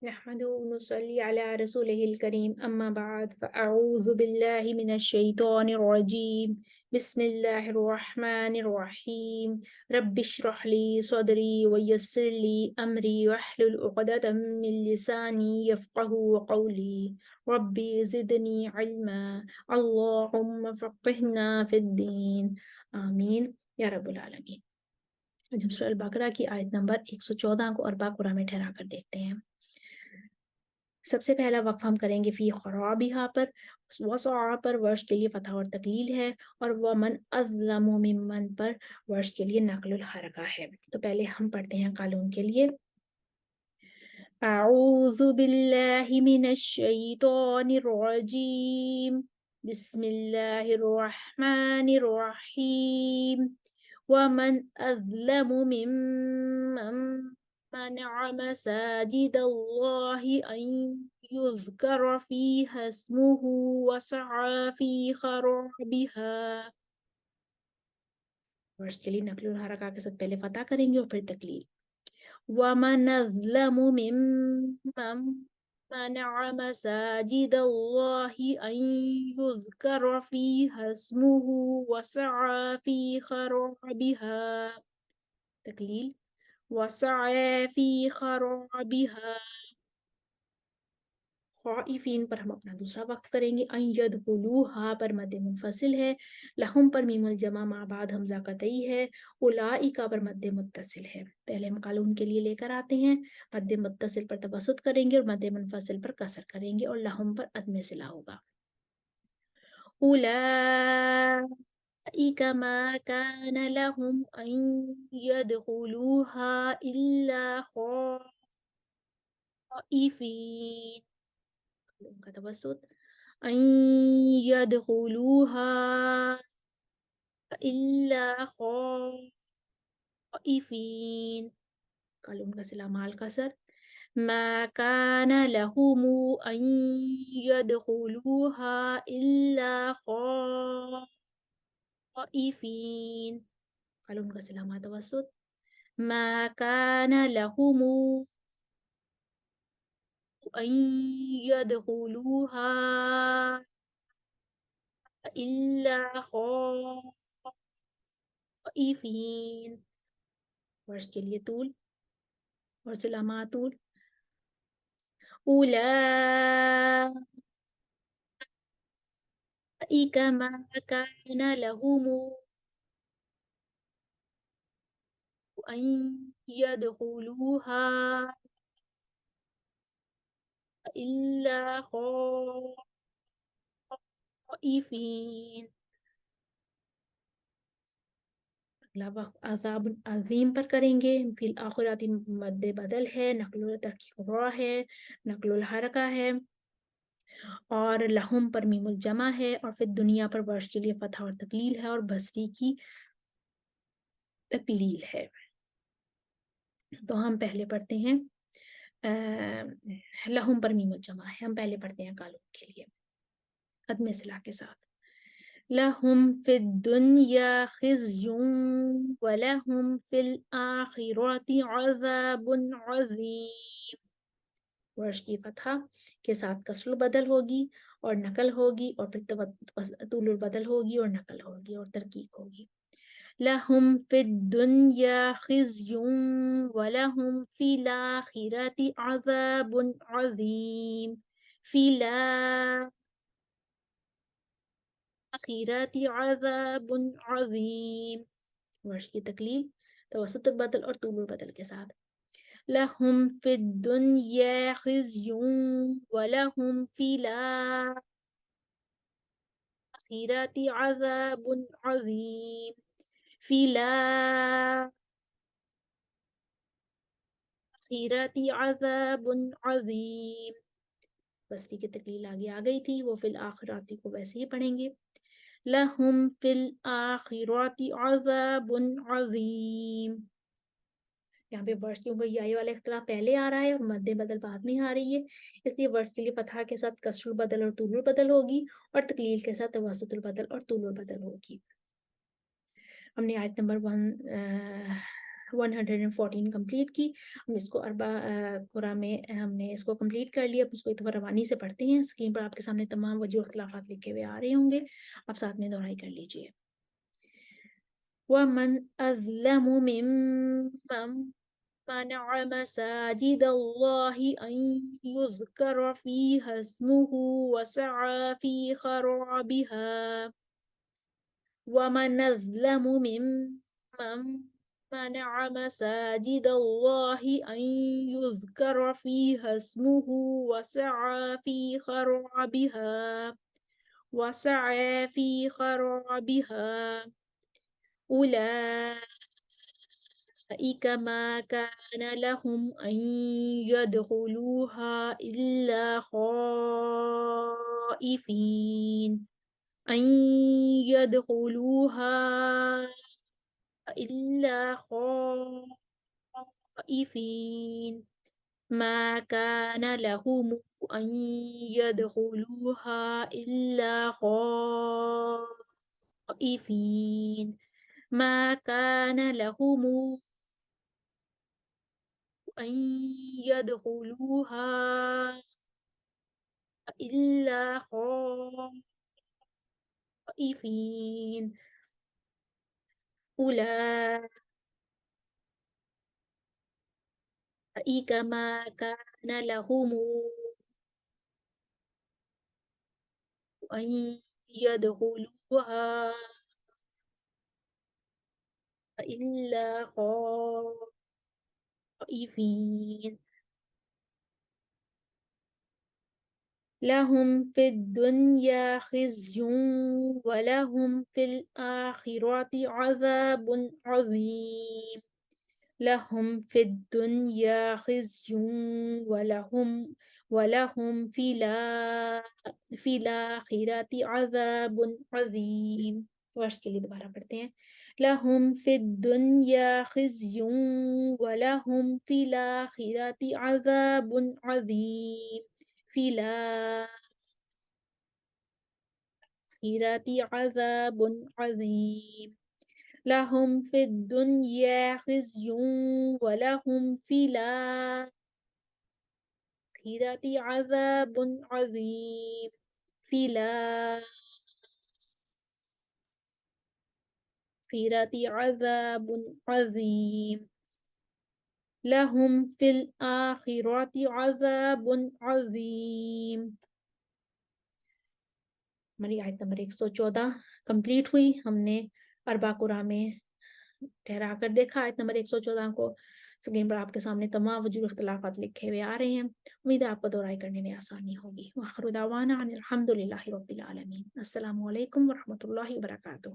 نحمده ونصلي على رسوله الكريم أما بعد فأعوذ بالله من الشيطان الرجيم بسم الله الرحمن الرحيم رب اشرح لي صدري ويسر لي أمري واحلل عقدة من لساني يفقه قولي ربي زدني علما اللهم فقهنا في الدين آمين या रब्बुल आलमीन। आज हम सूरह अल बकरा की आयत नंबर 114 को अरबा कुरा में ठहरा कर देखते हैं। सबसे पहला वक्फ हम करेंगे फी खराबिहा पर। वसआ पर वर्ष के लिए फतह और तकलील है, और वमन अज़्लमु मिम्मन पर वर्ष के लिए नक़लुल हरका है। तो पहले हम पढ़ते हैं कानून के लिए। अऊज़ु बिल्लाहि मिनश शैतानिर रजीम बिस्मिल्लाहिर रहमानिर रहीम वमन अज़लमु मिम्मन मनअ मसाजिदल्लाहि अन युज़करा फ़ीहा इस्मुहु वसअ फ़ी खराबिहा। वर्ष के लिए नक़लुल हरका के साथ पहले फतह करेंगे और फिर तकलील। ومن أظلم ممن منع مساجد الله أن يذكر فيها اسمه وسعى في خرابها تقليل وسعى في خرابها। ख़ाइफ़ीन पर हम अपना दूसरा वक्त करेंगे। अन यदखुलूहा पर मद्दे मुनफ़सिल है, लहुम पर मीमुल जमा मा बाद हमज़ा कतई है, उलाइका पर मद्दे मुत्तसिल है। पहले हम कानून के लिए लेकर आते हैं। मद्दे मुत्तसिल पर तवस्सुत करेंगे और मद्दे मुनफ़सिल पर कसर करेंगे और लहुम पर अदम सिला होगा। उलाइका मा कान लहुम अन यदखुलूहा इल्ला ख़ाइफ़ीन उनका तवस्सुत अन यदखुलूहा इल्ला ख़ाइफ़ीन कलम का सिला माल कसर मा कान लहुमु अन यदखुलूहा इल्ला ख़ाइफ़ीन कलम का सिला मा तवस्सुत मा कान लहुमु अन यदखुलूहा इल्ला ख़ाइफ़ीन। वर्ष के लिए तूल और सलामातुल उलाइका मा कान लहुमु अन यदखुलूहा इल्ला ख़ाइफ़ीन। अगला वक्त अज़ाब अज़ीम पर करेंगे। फिल आखिराती मद्दे बदल है, नक़लुल तरकीब है, नक़लुल हरका है और लहुम पर मीमुल जमा है, और फिर दुनिया पर वर्ष के लिए फतह और तकलील है और बसरी की तकलील है। तो हम पहले पढ़ते हैं लहुम पर मीमुल जमा है। हम पहले पढ़ते हैं कालून के लिए अदम सिला के साथ। लहुम फिद दुनिया खिज़्युन व लहुम फिल आखिरति अज़ाबुन अज़ीम। वर्ष की फतहा के साथ कसर बदल होगी और नकल होगी, और फिर तुलुल बदल होगी और नकल होगी और तरकीक होगी। लहुम फिद दुनिया खिज़्युन व लहुम फिल आखिरति अज़ाबुन अज़ीम। फिल आखिरति अज़ाबुन अज़ीम। वर्ष की तकलील तवसतुल बदल और तुलुल बदल के साथ। लहुम फिद दुनिया खिज़्युन व लहुम फिल आखिरति अज़ाबुन अज़ीम। फिल आखिरति अज़ाबुन अज़ीम। बसरी की तकलील आगे आ गई थी, वो फिल आखिराती को वैसे ही पढ़ेंगे। लहुम फिल आखिरति अज़ाबुन अज़ीम। यहाँ पे वर्ष क्योंकि याई वाला इख्तिलाफ पहले आ रहा है और मद्दे बदल बाद में आ रही है, इसलिए वर्ष के लिए फतहा के साथ कसरुल बदल और तूलुल बदल होगी, और तकलील के साथ तवसतुल बदल और तूलुल बदल होगी। हमने आयत नंबर 114 کمپلیٹ کی. ہم اس کو اربع قرآن میں ہم نے اس کو کمپلیٹ کر لیا. اب اس کو ایک دفعہ روانی سے پڑھتے ہیں. اسکرین پر آپ کے سامنے تمام وجہ اختلافات لکھے ہوئے آ رہے ہوں گے, آپ ساتھ میں دہرائی کر لیجئے. وَمَنْ أَظْلَمُ مِمَّنْ مَنَعَ مَسَاجِدَ اللَّهِ أَنْ يُذْكَرَ فِيهَا اسْمُهُ وَسَعَى فِي خَرَابِهَا وَمَنْ أَظْلَمُ مِمَّنْ مَنَعَ مَسَاجِدَ اللَّهِ أَنْ يُذْكَرَ فِيهَا اسْمُهُ وَسَعَى فِي خَرَابِهَا أولئك ما كان لهم أن يدخلوها إلا خائفين أن يدخلوها إلا خائفين ما كان لهم أن يدخلوها إلا خائفين ما كان لهم أن يدخلوها إلا خائفين أولئك ما كان لهم أن يدخلوها إلا خائفين لهم في الدنيا خزي ولهم في الآخرة عذاب عظيم لهم في الدنيا خزي ولهم في الآخرة عذاب عظيم. ورش کے لیے دوبارہ پڑھتے ہیں. لهم في الدنيا خزي ولهم في الآخرة عذاب عظيم في الآخرة عذاب عظيم لهم في الدنيا خزي ولهم في الآخرة عذاب عظيم في الآخرة عذاب عظيم لهم في الآخرة عذاب عظيم. ہماری آیت نمبر 114 کمپلیٹ ہوئی. ہم نے اربع قرآن میں ٹھہرا کر دیکھا آیت نمبر 114 کو. اسکرین پر آپ کے سامنے تمام وجوہ اختلافات لکھے ہوئے آ رہے ہیں. امید ہے آپ کو دہرائی کرنے میں آسانی ہوگی. وآخر دعوانا ان الحمد للہ رب العالمین. السلام علیکم ورحمۃ اللہ وبرکاتہ.